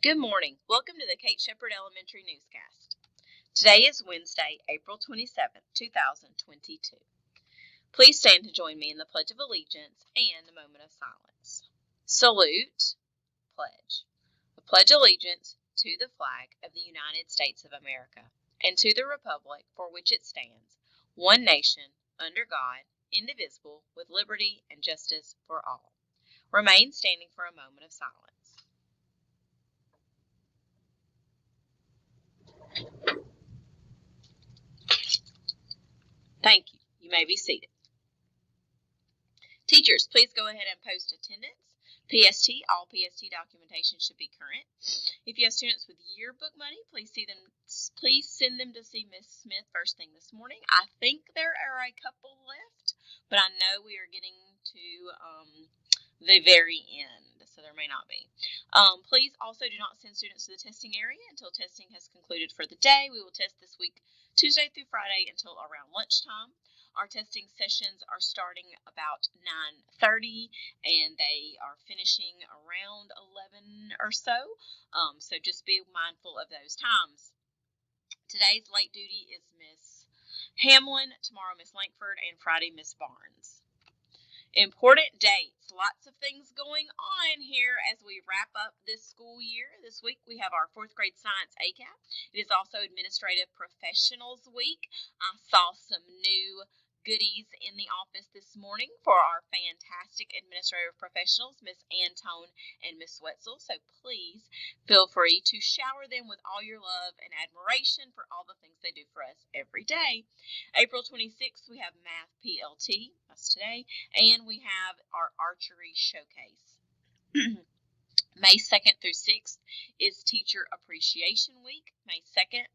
Good morning. Welcome to the Kate Shepherd Elementary Newscast. Today is Wednesday, April 27th, 2022. Please stand to join me in the Pledge of Allegiance and a moment of silence. Salute, pledge. I pledge allegiance to the flag of the United States of America and to the republic for which it stands, one nation, under God, indivisible, with liberty and justice for all. Remain standing for a moment of silence. Thank you. You may be seated. Teachers, please go ahead and post attendance. PST, all PST documentation should be current. If you have students with yearbook money, please send them to see Miss Smith first thing this morning. I think there are a couple left, but I know we are getting to the very end, so there may not be. Please also do not send students to the testing area until testing has concluded for the day. We will test this week Tuesday through Friday until around lunchtime. Our testing sessions are starting about 9:30 and they are finishing around 11 or so. So just be mindful of those times. Today's late duty is Miss Hamlin, tomorrow Miss Lankford, and Friday Miss Barnes. Important dates. Lots of things going on here as we wrap up this school year. This week we have our 4th grade science ACAP. It is also Administrative Professionals Week. I saw some new goodies in the office this morning for our fantastic administrative professionals, Miss Antone and Miss Wetzel. So please feel free to shower them with all your love and admiration for all the things they do for us every day. April 26th, we have Math PLT, that's today, and we have our archery showcase. May 2nd through 6th is Teacher Appreciation Week. May 2nd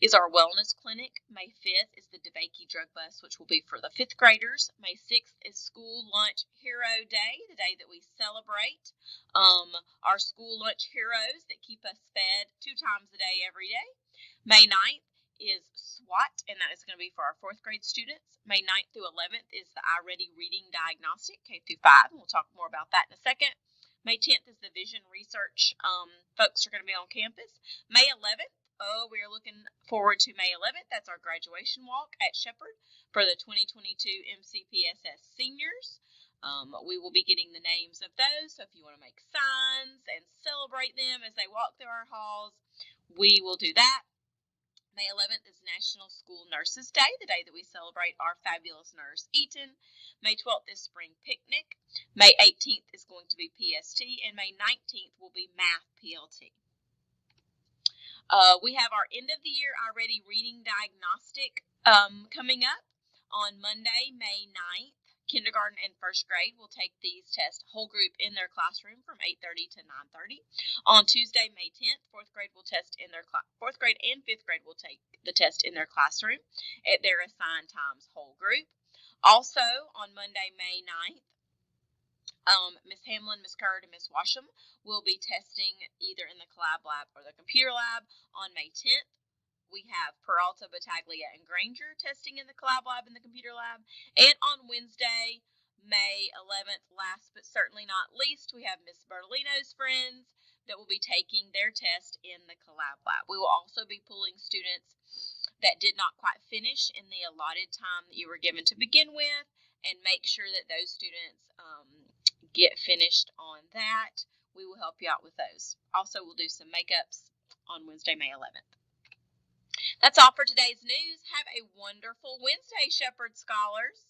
is our wellness clinic. May 5th is the DeBakey Drug Bus, which will be for the 5th graders. May 6th is School Lunch Hero Day, the day that we celebrate our school lunch heroes that keep us fed 2 times a day every day. May 9th is SWAT, and that is going to be for our 4th grade students. May 9th through 11th is the iReady Reading Diagnostic, K through 5, and we'll talk more about that in a second. May 10th is the Vision Research folks are going to be on campus. May 11th, we are looking forward to May 11th. That's our graduation walk at Shepherd for the 2022 MCPSS seniors. We will be getting the names of those, so if you want to make signs and celebrate them as they walk through our halls, we will do that. May 11th is National School Nurses Day, the day that we celebrate our fabulous nurse, Eaton. May 12th is Spring Picnic. May 18th is going to be PST, and May 19th will be Math PLT. We have our end of the year iReady Reading Diagnostic coming up on Monday, May 9th. Kindergarten and 1st grade will take these tests whole group in their classroom from 8:30 to 9:30. On Tuesday, May 10th, 4th grade will test in their 4th grade and 5th grade will take the test in their classroom at their assigned times whole group. Also on Monday, May 9th, Miss Hamlin, Miss Curd, and Miss Washam will be testing either in the collab lab or the computer lab. On May 10th, we have Peralta, Battaglia, and Granger testing in the collab lab and the computer lab. And on Wednesday, May 11th, last but certainly not least, we have Miss Bertolino's friends that will be taking their test in the collab lab. We will also be pulling students that did not quite finish in the allotted time that you were given to begin with and make sure that those students get finished on that. We will help you out with those. Also, we'll do some makeups on Wednesday, May 11th. That's all for today's news. Have a wonderful Wednesday, Shepherd Scholars.